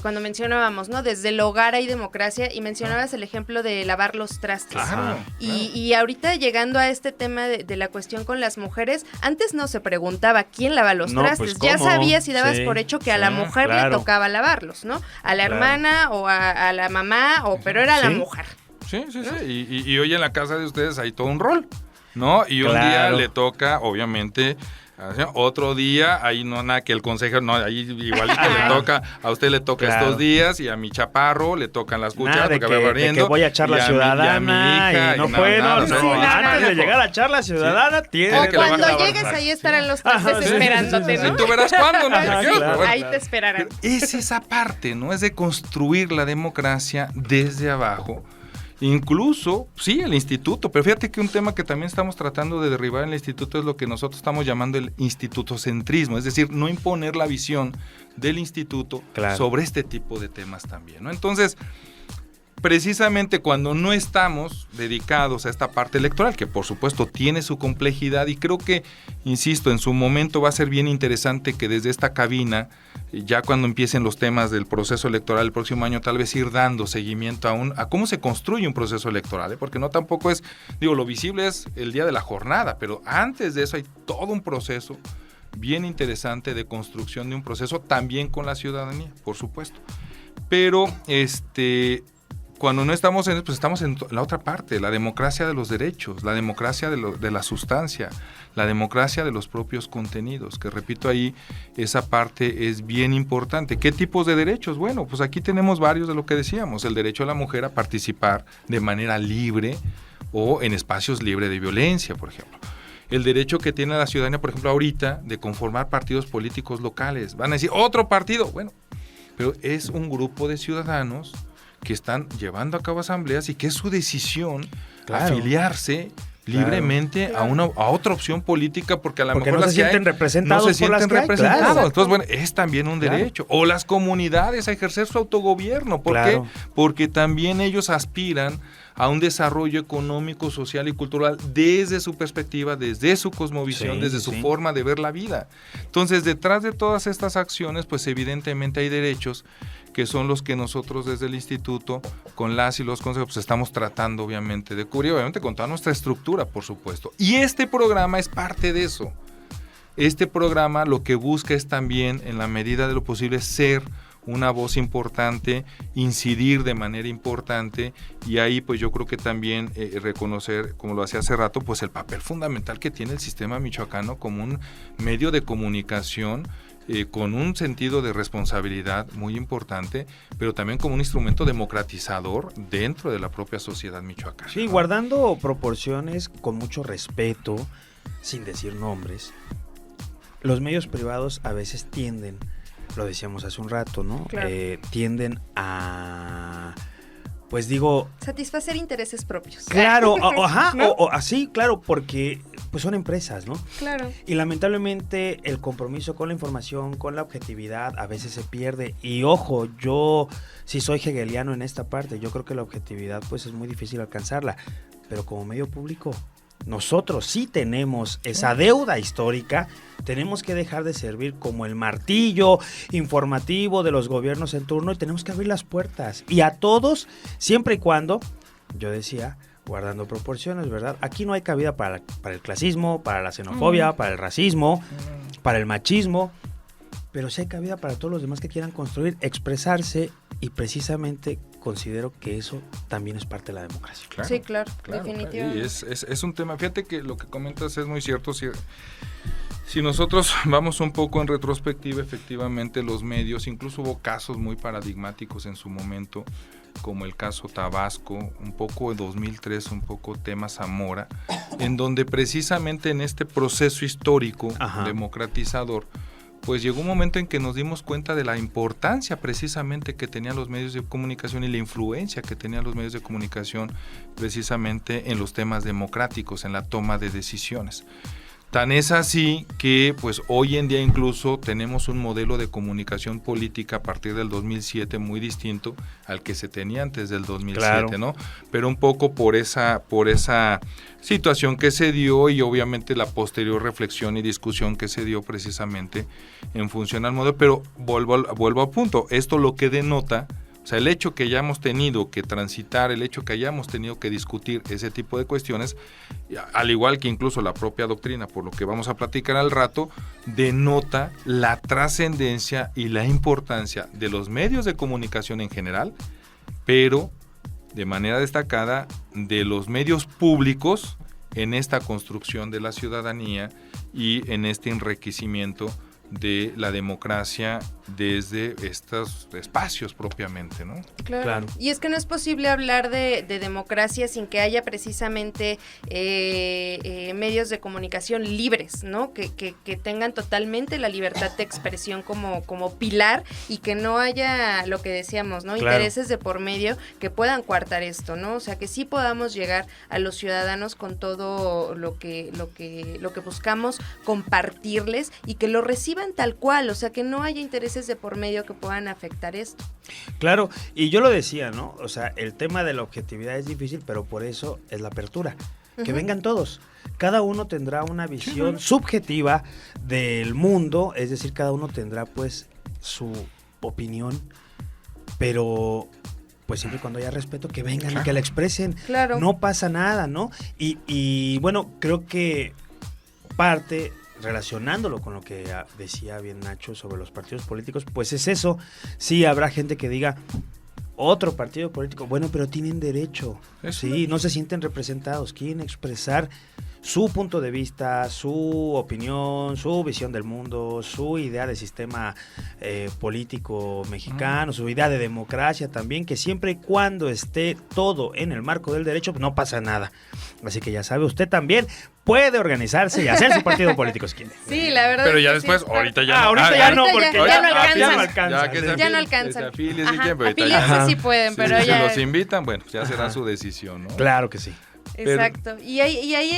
cuando mencionábamos, ¿no? Desde el hogar hay democracia y mencionabas el ejemplo de lavar los trastes. Claro, Y ahorita llegando a este tema de la cuestión con las mujeres, antes no se preguntaba quién lava los No, trastes, pues, ya ¿cómo? sabías y dabas Sí, por hecho que a sí, la mujer le claro. tocaba lavarlos, ¿no? A la Claro. hermana o a la mamá, pero era la Sí. mujer. Sí, sí, sí. Y hoy en la casa de ustedes hay todo un rol, ¿no? Y un día Claro. le toca, obviamente, otro día, ahí no nada que el consejero, no, ahí igualito le toca, a usted le toca Claro. estos días y a mi chaparro le tocan las cucharas Nada de porque va que, barriendo, voy a echar y la a mi ciudadana hija, y no nada, puedo. nada, No, o sea, no, sí, antes de sí. llegar a echar la ciudadana, tiene O que lavar cuando la llegues barra. ahí estarán los trastes Ajá, sí, esperándote, sí, sí, ¿no? Tú verás cuándo, no sé Ah, qué, claro. pero bueno. Ahí te esperarán. Es esa parte, ¿no? Es de construir la democracia desde abajo. Incluso, sí, el instituto, pero fíjate que un tema que también estamos tratando de derribar en el instituto es lo que nosotros estamos llamando el institutocentrismo, es decir, no imponer la visión del instituto Claro. sobre este tipo de temas también, ¿no? Entonces, precisamente cuando no estamos dedicados a esta parte electoral, que por supuesto tiene su complejidad, y creo que, insisto, en su momento va a ser bien interesante que desde esta cabina, ya cuando empiecen los temas del proceso electoral el próximo año, tal vez ir dando seguimiento a cómo se construye un proceso electoral, porque no tampoco es, lo visible es el día de la jornada, pero antes de eso hay todo un proceso bien interesante de construcción de un proceso también con la ciudadanía, por supuesto. Pero cuando no estamos en, pues estamos en la otra parte, la democracia de los derechos, la democracia de la sustancia, la democracia de los propios contenidos, que repito ahí, esa parte es bien importante. ¿Qué tipos de derechos? Bueno, pues aquí tenemos varios de lo que decíamos, el derecho a la mujer a participar de manera libre o en espacios libres de violencia, por ejemplo. El derecho que tiene la ciudadanía, por ejemplo, ahorita, de conformar partidos políticos locales. Van a decir, ¿otro partido? Bueno, pero es un grupo de ciudadanos que están llevando a cabo asambleas y que es su decisión afiliarse libremente a otra opción política, porque a lo mejor no se sienten representados. No se sienten representados. Claro. Entonces, bueno, es también un derecho. O las comunidades a ejercer su autogobierno. ¿Por qué? Porque también ellos aspiran a un desarrollo económico, social y cultural desde su perspectiva, desde su cosmovisión, desde su forma de ver la vida. Entonces, detrás de todas estas acciones, pues evidentemente hay derechos que son los que nosotros desde el instituto, con las y los consejos, pues estamos tratando obviamente de cubrir, obviamente con toda nuestra estructura, por supuesto. Y este programa es parte de eso. Este programa lo que busca es también, en la medida de lo posible, ser una voz importante, incidir de manera importante, y ahí pues yo creo que también reconocer, como lo hacía hace rato, pues el papel fundamental que tiene el sistema michoacano como un medio de comunicación con un sentido de responsabilidad muy importante, pero también como un instrumento democratizador dentro de la propia sociedad michoacana. Sí, guardando proporciones, con mucho respeto, sin decir nombres. Los medios privados a veces tienden, lo decíamos hace un rato, ¿no? Claro. Tienden a, satisfacer intereses propios. Claro, ¿no? o así, claro, porque pues son empresas, ¿no? Claro. Y lamentablemente el compromiso con la información, con la objetividad, a veces se pierde. Y ojo, yo sí soy hegeliano en esta parte, yo creo que la objetividad pues es muy difícil alcanzarla, pero como medio público, nosotros sí tenemos esa deuda histórica, tenemos que dejar de servir como el martillo informativo de los gobiernos en turno y tenemos que abrir las puertas. Y a todos, siempre y cuando, yo decía, guardando proporciones, ¿verdad? Aquí no hay cabida para el clasismo, para la xenofobia, para el racismo, para el machismo, pero sí hay cabida para todos los demás que quieran construir, expresarse, y precisamente considero que eso también es parte de la democracia. Claro, sí, claro, definitivamente. Y es un tema, fíjate que lo que comentas es muy cierto. Si nosotros vamos un poco en retrospectiva, efectivamente los medios, incluso hubo casos muy paradigmáticos en su momento, como el caso Tabasco, un poco en 2003, un poco tema Zamora, en donde precisamente en este proceso histórico democratizador, pues llegó un momento en que nos dimos cuenta de la importancia precisamente que tenían los medios de comunicación y la influencia que tenían los medios de comunicación precisamente en los temas democráticos, en la toma de decisiones. Tan es así que pues hoy en día incluso tenemos un modelo de comunicación política a partir del 2007 muy distinto al que se tenía antes del 2007, claro, ¿no? Pero un poco por esa situación que se dio y obviamente la posterior reflexión y discusión que se dio precisamente en función al modelo. Pero vuelvo a punto, esto lo que denota, o sea, el hecho que hayamos tenido que transitar, el hecho que hayamos tenido que discutir ese tipo de cuestiones, al igual que incluso la propia doctrina, por lo que vamos a platicar al rato, denota la trascendencia y la importancia de los medios de comunicación en general, pero de manera destacada de los medios públicos en esta construcción de la ciudadanía y en este enriquecimiento de la democracia desde estos espacios propiamente, ¿no? Claro. Y es que no es posible hablar de democracia sin que haya precisamente medios de comunicación libres, ¿no? Que tengan totalmente la libertad de expresión como pilar y que no haya lo que decíamos, ¿no? Claro. Intereses de por medio que puedan coartar esto, ¿no? O sea, que sí podamos llegar a los ciudadanos con todo lo que buscamos compartirles y que lo reciban vivan tal cual, o sea, que no haya intereses de por medio que puedan afectar esto. Claro, y yo lo decía, ¿no? O sea, el tema de la objetividad es difícil, pero por eso es la apertura. Que vengan todos. Cada uno tendrá una visión subjetiva del mundo, es decir, cada uno tendrá pues su opinión, pero pues siempre y cuando haya respeto, que vengan y que la expresen. Claro. No pasa nada, ¿no? Y bueno, creo que parte, relacionándolo con lo que decía bien Nacho sobre los partidos políticos, pues es eso. Sí, habrá gente que diga, otro partido político, bueno, pero tienen derecho, sí, no se sienten representados, quieren expresar su punto de vista, su opinión, su visión del mundo, su idea de sistema político mexicano, su idea de democracia también, que siempre y cuando esté todo en el marco del derecho, no pasa nada. Así que ya sabe, usted también puede organizarse y hacer su partido político si quiere. Sí, la verdad. Pero es ya que después, sí, ahorita ya ahorita no, porque ya no alcanzan. Ya no alcanzan. Afiliarse sí pueden, pero si ya. los invitan, bueno, ya será su decisión, ¿no? Claro que sí. Exacto. Y ahí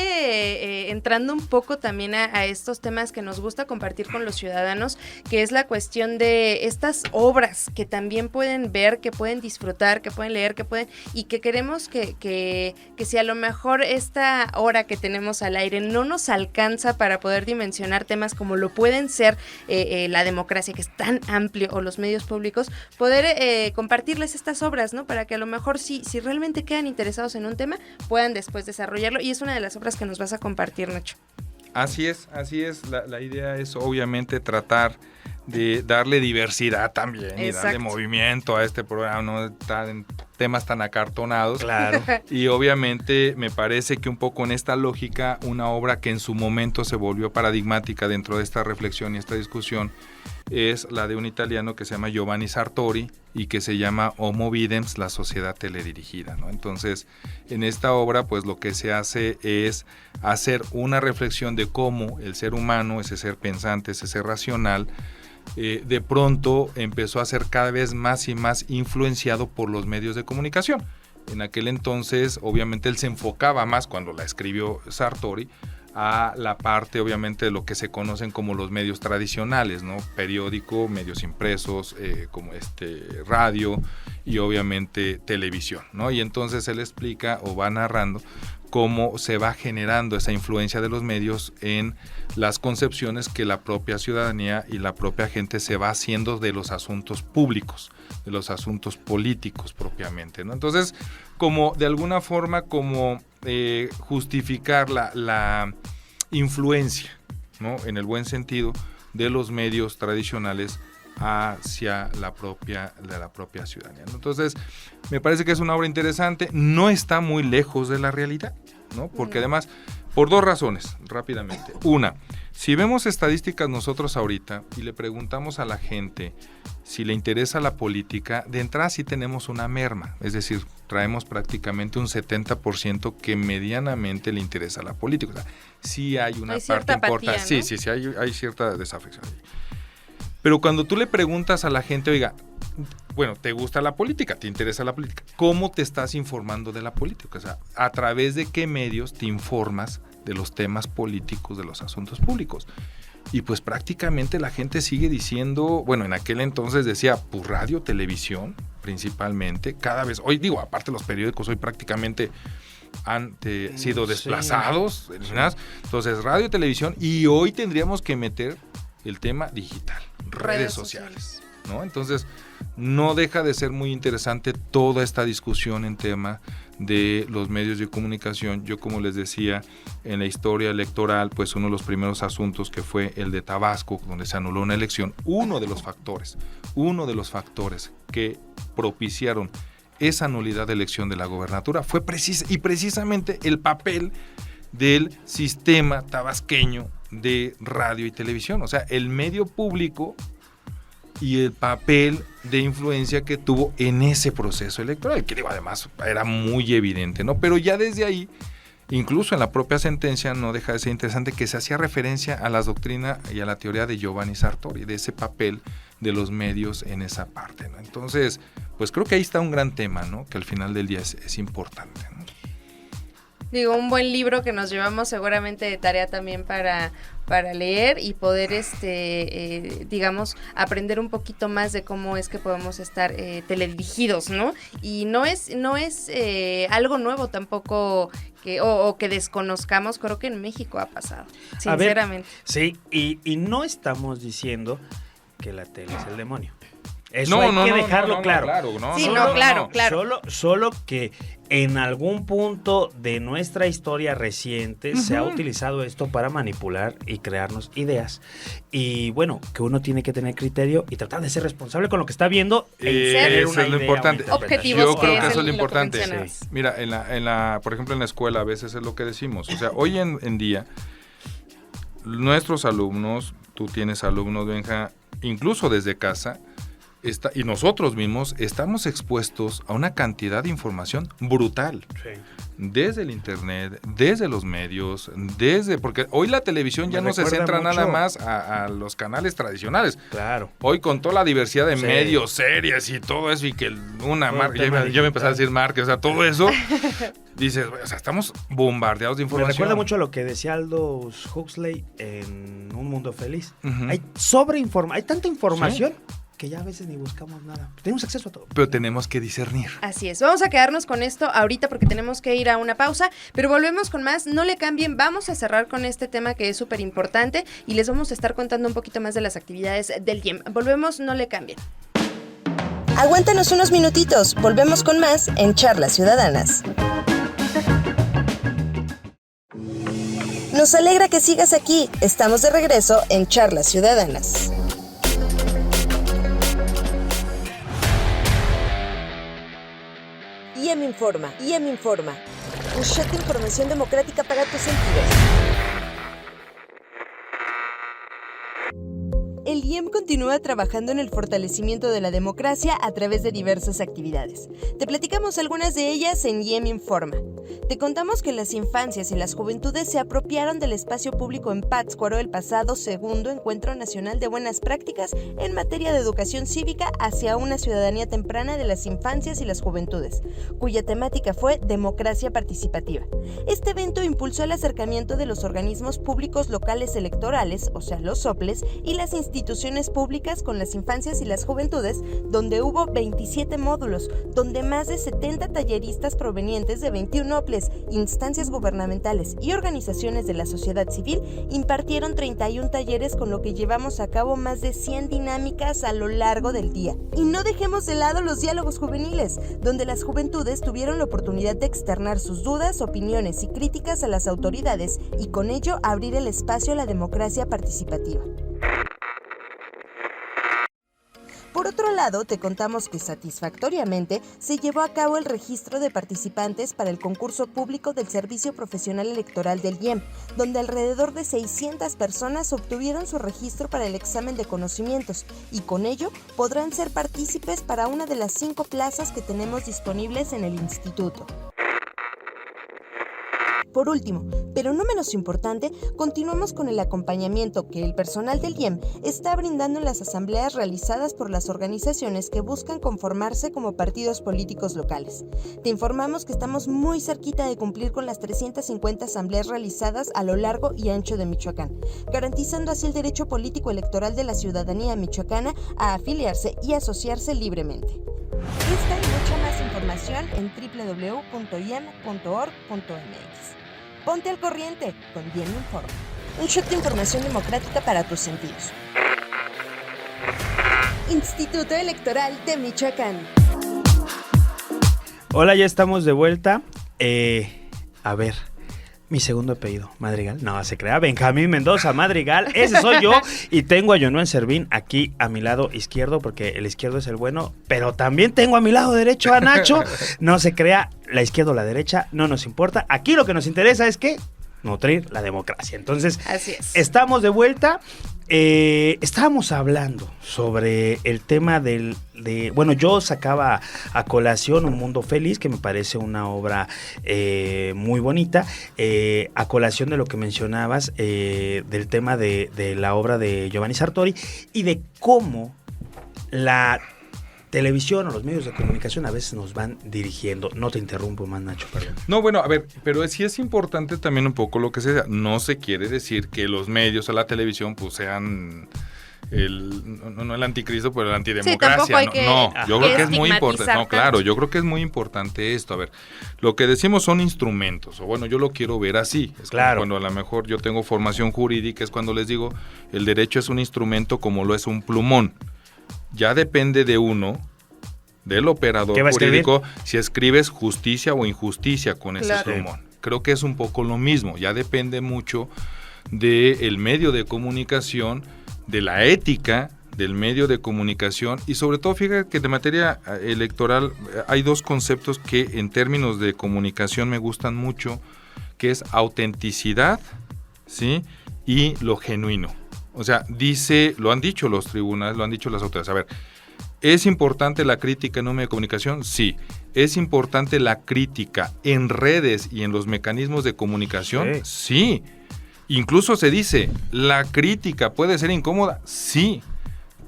entrando un poco también a estos temas que nos gusta compartir con los ciudadanos, que es la cuestión de estas obras que también pueden ver, que pueden disfrutar, que pueden leer, que pueden, y que queremos que si a lo mejor esta hora que tenemos al aire no nos alcanza para poder dimensionar temas como lo pueden ser la democracia, que es tan amplio, o los medios públicos, poder compartirles estas obras, ¿no? Para que a lo mejor si realmente quedan interesados en un tema, puedan después desarrollarlo, y es una de las obras que nos vas a compartir, Nacho. Así es, la idea es obviamente tratar de darle diversidad también. Exacto. Y darle movimiento a este programa, no estar en temas tan acartonados. Claro. Y obviamente me parece que un poco en esta lógica, una obra que en su momento se volvió paradigmática dentro de esta reflexión y esta discusión es la de un italiano que se llama Giovanni Sartori y que se llama Homo Videms, la sociedad teledirigida, ¿no? Entonces, en esta obra, pues lo que se hace es hacer una reflexión de cómo el ser humano, ese ser pensante, ese ser racional, de pronto empezó a ser cada vez más y más influenciado por los medios de comunicación. En aquel entonces, obviamente, él se enfocaba más, cuando la escribió Sartori, a la parte obviamente de lo que se conocen como los medios tradicionales, ¿no? Periódico, medios impresos, como radio y obviamente televisión, ¿no? Y entonces él explica o va narrando cómo se va generando esa influencia de los medios en las concepciones que la propia ciudadanía y la propia gente se va haciendo de los asuntos públicos, de los asuntos políticos propiamente, ¿no? Entonces, como de alguna forma, como justificar la influencia, ¿no? En el buen sentido, de los medios tradicionales hacia la propia ciudadanía, ¿no? Entonces, me parece que es una obra interesante, no está muy lejos de la realidad, ¿no? Porque además, por dos razones, rápidamente. Una, si vemos estadísticas nosotros ahorita y le preguntamos a la gente si le interesa la política, de entrada sí tenemos una merma, es decir, traemos prácticamente un 70% que medianamente le interesa la política. O sea, sí hay una parte importante, ¿no? Sí, hay cierta desafección ahí. Pero cuando tú le preguntas a la gente, oiga, bueno, ¿te gusta la política? ¿Te interesa la política? ¿Cómo te estás informando de la política? O sea, ¿a través de qué medios te informas de los temas políticos, de los asuntos públicos? Y pues prácticamente la gente sigue diciendo, bueno, en aquel entonces decía, pues radio, televisión, principalmente, cada vez, hoy digo, aparte los periódicos hoy prácticamente han sido desplazados, sí. Entonces radio, televisión, y hoy tendríamos que meter el tema digital, redes sociales, ¿no? Entonces, no deja de ser muy interesante toda esta discusión en tema de los medios de comunicación. Yo, como les decía, en la historia electoral, pues uno de los primeros asuntos que fue el de Tabasco, donde se anuló una elección, uno de los factores que propiciaron esa nulidad de elección de la gobernatura fue precisamente el papel del sistema tabasqueño de radio y televisión, o sea, el medio público y el papel de influencia que tuvo en ese proceso electoral, que digo, además era muy evidente, ¿no? Pero ya desde ahí, incluso en la propia sentencia, no deja de ser interesante que se hacía referencia a la doctrina y a la teoría de Giovanni Sartori, de ese papel de los medios en esa parte, ¿no? Entonces, pues creo que ahí está un gran tema, ¿no? Que al final del día es importante, ¿no? Digo, un buen libro que nos llevamos seguramente de tarea también para leer y poder, digamos, aprender un poquito más de cómo es que podemos estar teledirigidos, ¿no? Y no es algo nuevo tampoco o que desconozcamos, creo que en México ha pasado, sinceramente. A ver, sí, y no estamos diciendo que la tele es el demonio. Eso No, hay no, que no, dejarlo no, claro. Claro. Solo que en algún punto de nuestra historia reciente se ha utilizado esto para manipular y crearnos ideas. Y bueno, que uno tiene que tener criterio y tratar de ser responsable con lo que está viendo. Eso es lo importante. Objetivos. Yo creo que es eso es lo que importante. mencionas. Mira, por ejemplo, en la escuela a veces es lo que decimos. O sea, hoy en día, nuestros alumnos, tú tienes alumnos, Benja, incluso desde casa, y nosotros mismos estamos expuestos a una cantidad de información brutal. Sí. Desde el internet, desde los medios, porque hoy la televisión ya no se centra nada más a los canales tradicionales. Claro. Hoy con toda la diversidad de medios, series y todo eso, y que una marca, yo me empecé a decir marca, o sea, todo eso, dices, o sea, estamos bombardeados de información. Me recuerda mucho a lo que decía Aldous Huxley en Un Mundo Feliz. Hay hay tanta información. ¿Sí? Que ya a veces ni buscamos nada. Tenemos acceso a todo. Pero tenemos que discernir. Así es. Vamos a quedarnos con esto ahorita porque tenemos que ir a una pausa, pero volvemos con más. No le cambien. Vamos a cerrar con este tema que es súper importante y les vamos a estar contando un poquito más de las actividades del IEM. Volvemos, no le cambien. Aguántanos unos minutitos. Volvemos con más en Charlas Ciudadanas. Nos alegra que sigas aquí. Estamos de regreso en Charlas Ciudadanas. IEM Informa. Un shot de información democrática para tus sentidos. El IEM continúa trabajando en el fortalecimiento de la democracia a través de diversas actividades. Te platicamos algunas de ellas en IEM Informa. Te contamos que las infancias y las juventudes se apropiaron del espacio público en Pátzcuaro el pasado segundo Encuentro Nacional de Buenas Prácticas en materia de educación cívica hacia una ciudadanía temprana de las infancias y las juventudes, cuya temática fue democracia participativa. Este evento impulsó el acercamiento de los organismos públicos locales electorales, o sea, los soples, y las instituciones públicas con las infancias y las juventudes, donde hubo 27 módulos, donde más de 70 talleristas provenientes de 21 OPLES, instancias gubernamentales y organizaciones de la sociedad civil impartieron 31 talleres, con lo que llevamos a cabo más de 100 dinámicas a lo largo del día. Y no dejemos de lado los diálogos juveniles, donde las juventudes tuvieron la oportunidad de externar sus dudas, opiniones y críticas a las autoridades y con ello abrir el espacio a la democracia participativa. Por otro lado, te contamos que satisfactoriamente se llevó a cabo el registro de participantes para el concurso público del Servicio Profesional Electoral del IEM, donde alrededor de 600 personas obtuvieron su registro para el examen de conocimientos y con ello podrán ser partícipes para una de las 5 plazas que tenemos disponibles en el instituto. Por último, pero no menos importante, continuamos con el acompañamiento que el personal del IEM está brindando en las asambleas realizadas por las organizaciones que buscan conformarse como partidos políticos locales. Te informamos que estamos muy cerquita de cumplir con las 350 asambleas realizadas a lo largo y ancho de Michoacán, garantizando así el derecho político electoral de la ciudadanía michoacana a afiliarse y asociarse libremente. Esta y mucha más información en www.iem.org.mx. Ponte al corriente con IEM Informa. Un shot de información democrática para tus sentidos. Instituto Electoral de Michoacán. Hola, ya estamos de vuelta. A ver, mi segundo apellido, Madrigal. No, se crea Benjamín Mendoza Madrigal. Ese soy yo. Y tengo a Yonoen Servín aquí a mi lado izquierdo, porque el izquierdo es el bueno. Pero también tengo a mi lado derecho a Nacho. No se crea, la izquierda o la derecha, no nos importa. Aquí lo que nos interesa es que nutrir la democracia. Entonces, así es. Estamos de vuelta. Estábamos hablando sobre el tema bueno, yo sacaba a colación Un Mundo Feliz, que me parece una obra muy bonita, a colación de lo que mencionabas, del tema de la obra de Giovanni Sartori y de cómo la televisión o los medios de comunicación a veces nos van dirigiendo. No te interrumpo más, Nacho, perdón. No, bueno, a ver, pero sí es importante también un poco lo que se da. No se quiere decir que los medios o la televisión pues sean el anticristo, pero el antidemocracia. Sí, hay yo creo que es muy importante. No, claro, yo creo que es muy importante esto. A ver, lo que decimos son instrumentos, o bueno, yo lo quiero ver así. Es claro. Cuando a lo mejor yo tengo formación jurídica, es cuando les digo, el derecho es un instrumento como lo es un plumón. Ya depende de uno, del operador jurídico, si escribes justicia o injusticia con ese plumón. Creo que es un poco lo mismo, ya depende mucho del medio de comunicación, de la ética del medio de comunicación y sobre todo, fíjate que de materia electoral hay dos conceptos que en términos de comunicación me gustan mucho, que es autenticidad, ¿sí? Y lo genuino. O sea, lo han dicho los tribunales, lo han dicho las autoridades. A ver, ¿es importante la crítica en un medio de comunicación? Sí. ¿Es importante la crítica en redes y en los mecanismos de comunicación? Sí. Incluso se dice, ¿la crítica puede ser incómoda? Sí.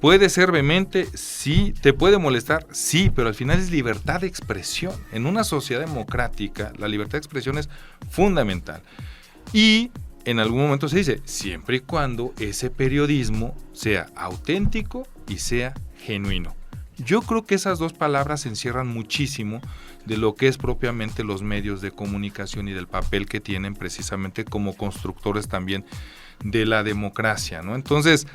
¿Puede ser vehemente? Sí. ¿Te puede molestar? Sí, pero al final es libertad de expresión. En una sociedad democrática, la libertad de expresión es fundamental. Y en algún momento se dice, siempre y cuando ese periodismo sea auténtico y sea genuino. Yo creo que esas dos palabras encierran muchísimo de lo que es propiamente los medios de comunicación y del papel que tienen precisamente como constructores también de la democracia, ¿no? Entonces,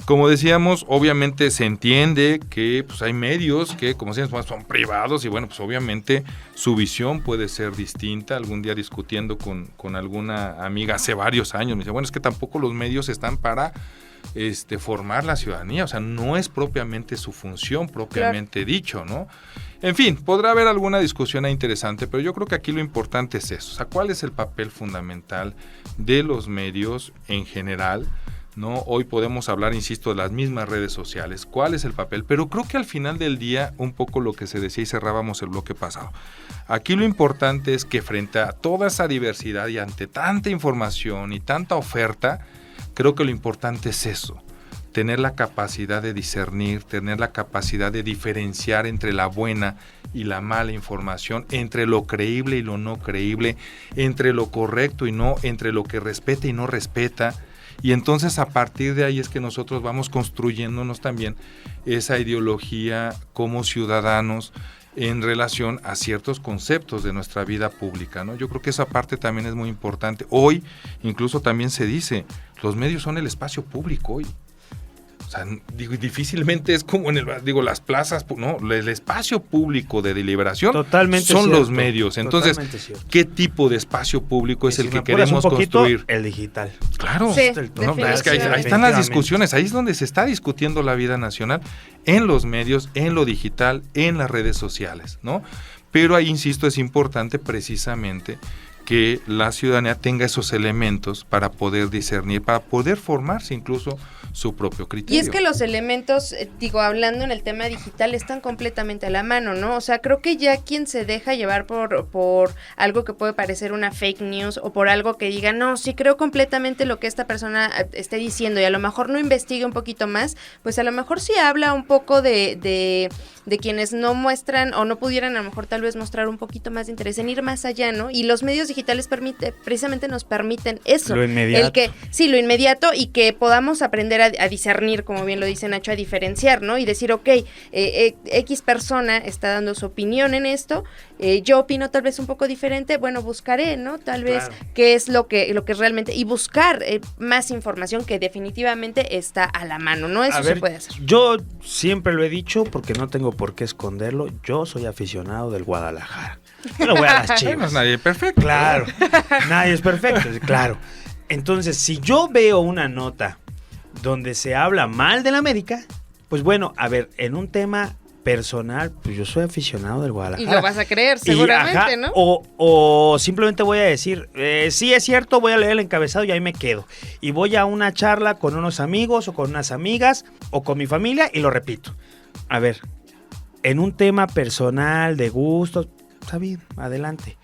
como decíamos, obviamente se entiende que pues, hay medios que, como decíamos, son privados y bueno, pues obviamente su visión puede ser distinta. Algún día discutiendo con alguna amiga hace varios años, me dice, bueno, es que tampoco los medios están para formar la ciudadanía, o sea, no es propiamente su función, propiamente dicho, ¿no? En fin, podrá haber alguna discusión interesante, pero yo creo que aquí lo importante es eso, o sea, ¿cuál es el papel fundamental de los medios en general? ¿No? Hoy podemos hablar, insisto, de las mismas redes sociales, ¿cuál es el papel? Pero creo que al final del día, un poco lo que se decía y cerrábamos el bloque pasado, aquí lo importante es que frente a toda esa diversidad y ante tanta información y tanta oferta, creo que lo importante es eso, tener la capacidad de discernir, tener la capacidad de diferenciar entre la buena y la mala información, entre lo creíble y lo no creíble, entre lo correcto y no, entre lo que respeta y no respeta. Y entonces a partir de ahí es que nosotros vamos construyéndonos también esa ideología como ciudadanos en relación a ciertos conceptos de nuestra vida pública, ¿no? Yo creo que esa parte también es muy importante. Hoy incluso también se dice, los medios son el espacio público hoy. O sea, difícilmente es como las plazas, no, el espacio público de deliberación totalmente son cierto, los medios. Entonces, ¿qué tipo de espacio público es el que queremos construir? El digital. Claro, sí, es que ahí están las discusiones, ahí es donde se está discutiendo la vida nacional, en los medios, en lo digital, en las redes sociales, ¿no? Pero ahí, insisto, es importante precisamente que la ciudadanía tenga esos elementos para poder discernir, para poder formarse incluso su propio criterio. Y es que los elementos, hablando en el tema digital, están completamente a la mano, ¿no? O sea, creo que ya quien se deja llevar por algo que puede parecer una fake news o por algo que diga, no, sí creo completamente lo que esta persona esté diciendo y a lo mejor no investigue un poquito más, pues a lo mejor sí habla un poco de quienes no muestran o no pudieran a lo mejor tal vez mostrar un poquito más de interés en ir más allá, ¿no? Y los medios digitales precisamente nos permiten eso. Lo inmediato. Lo inmediato y que podamos aprender a discernir, como bien lo dice Nacho, a diferenciar, ¿no? Y decir, ok, X persona está dando su opinión en esto, yo opino tal vez un poco diferente, bueno, buscaré, ¿no? Tal vez qué es lo que realmente, y buscar más información que definitivamente está a la mano, ¿no? Eso se puede hacer. Yo siempre lo he dicho, porque no tengo por qué esconderlo, yo soy aficionado del Guadalajara. Yo no voy a las Chivas. No es nadie perfecto. Claro, nadie es perfecto, claro. Entonces, si yo veo una nota donde se habla mal del América, pues bueno, a ver, en un tema personal, pues yo soy aficionado del Guadalajara. Y lo vas a creer, seguramente, ¿no? O simplemente voy a decir, sí es cierto, voy a leer el encabezado y ahí me quedo. Y voy a una charla con unos amigos o con unas amigas o con mi familia y lo repito. A ver, en un tema personal, de gustos, está bien, adelante.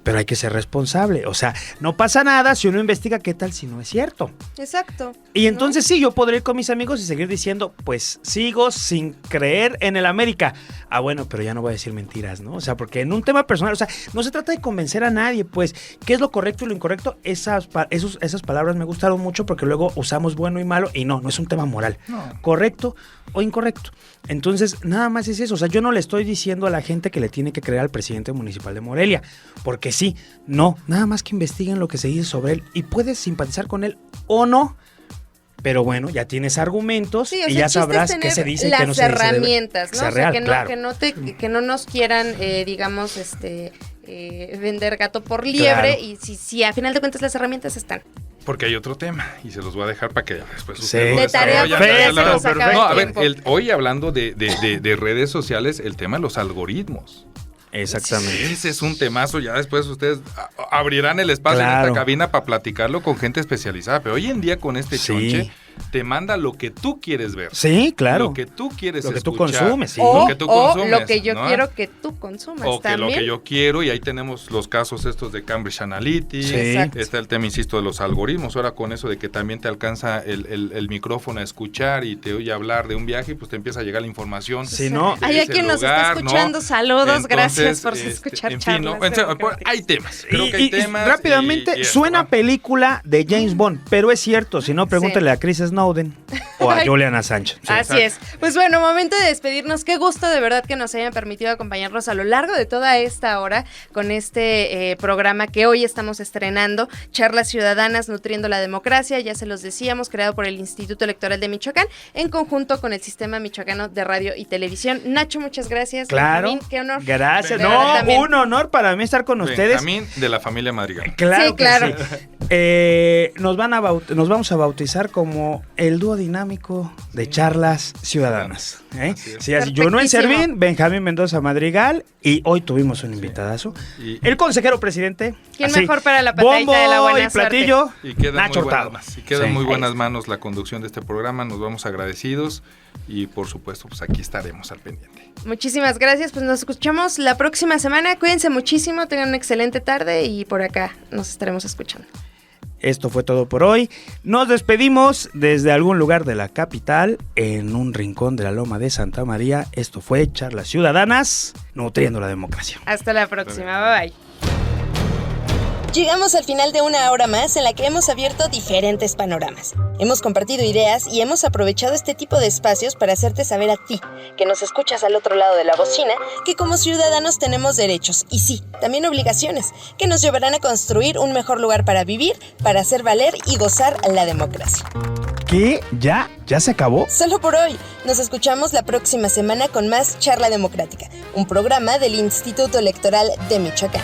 pero hay que ser responsable. O sea, no pasa nada si uno investiga qué tal si no es cierto. Exacto. Y entonces sí, yo podré ir con mis amigos y seguir diciendo, pues sigo sin creer en el América. Ah, bueno, pero ya no voy a decir mentiras, ¿no? O sea, porque en un tema personal, o sea, no se trata de convencer a nadie, pues, ¿qué es lo correcto y lo incorrecto? Esas palabras me gustaron mucho porque luego usamos bueno y malo y no es un tema moral. No. Correcto o incorrecto. Entonces, nada más es eso. O sea, yo no le estoy diciendo a la gente que le tiene que creer al presidente municipal de Morelia, porque sí, no, nada más que investiguen lo que se dice sobre él y puedes simpatizar con él o no. Pero bueno, ya tienes argumentos y ya sabrás qué se dice y qué no se dice. Las herramientas, ¿no? O sea, real, que, no claro. que no nos quieran, digamos, vender gato por liebre. Claro. Y si a final de cuentas las herramientas están. Porque hay otro tema y se los voy a dejar para que después ustedes de tarea. No, a ver, hoy hablando de redes sociales, el tema de los algoritmos. Exactamente. Sí, ese es un temazo, ya después ustedes abrirán el espacio en esta cabina para platicarlo con gente especializada, pero hoy en día con este chonche te manda lo que tú quieres ver. Sí, claro. Lo que tú quieres escuchar. Lo que tú consumes, sí. O, lo que tú consumes, lo que yo quiero que tú consumas o también. que lo que yo quiero, y ahí tenemos los casos estos de Cambridge Analytica. Sí. Está el tema, insisto, de los algoritmos. Ahora con eso de que también te alcanza el micrófono a escuchar y te oye hablar de un viaje, pues te empieza a llegar la información. Sí, ¿no? Hay quien nos está escuchando, saludos, entonces, gracias por escuchar en fin, hay temas. Creo que hay temas. Rápidamente, suena película de James Bond, pero es cierto, si no, pregúntale a Chris Snowden o a Julian Assange. Sí, así es. Pues bueno, momento de despedirnos. Qué gusto de verdad que nos hayan permitido acompañarnos a lo largo de toda esta hora con este programa que hoy estamos estrenando, Charlas Ciudadanas Nutriendo la Democracia. Ya se los decíamos, creado por el Instituto Electoral de Michoacán en conjunto con el Sistema Michoacano de Radio y Televisión. Nacho, muchas gracias. Claro. Benjamín, qué honor. Gracias. Un honor para mí estar con ustedes. Benjamín de la familia Madrigal. Claro, sí, claro. Sí. Nos vamos a bautizar como el dúo dinámico de Charlas Ciudadanas. Sí, así. Yo en Servín, Benjamín Mendoza Madrigal, y hoy tuvimos un invitadazo. El consejero presidente. ¿Quién mejor para la patadita de la buena y platillo? Suerte? Y queda Nacho muy Hurtado. Y queda muy buenas manos la conducción de este programa. Nos vamos agradecidos y por supuesto, pues aquí estaremos al pendiente. Muchísimas gracias, pues nos escuchamos la próxima semana. Cuídense muchísimo, tengan una excelente tarde y por acá nos estaremos escuchando. Esto fue todo por hoy. Nos despedimos desde algún lugar de la capital, en un rincón de la Loma de Santa María. Esto fue Charlas Ciudadanas, Nutriendo la Democracia. Hasta la próxima, bye bye. Llegamos al final de una hora más en la que hemos abierto diferentes panoramas. Hemos compartido ideas y hemos aprovechado este tipo de espacios para hacerte saber a ti, que nos escuchas al otro lado de la bocina, que como ciudadanos tenemos derechos y sí, también obligaciones, que nos llevarán a construir un mejor lugar para vivir, para hacer valer y gozar la democracia. ¿Qué? ¿Ya se acabó? Solo por hoy. Nos escuchamos la próxima semana con más Charla Democrática, un programa del Instituto Electoral de Michoacán.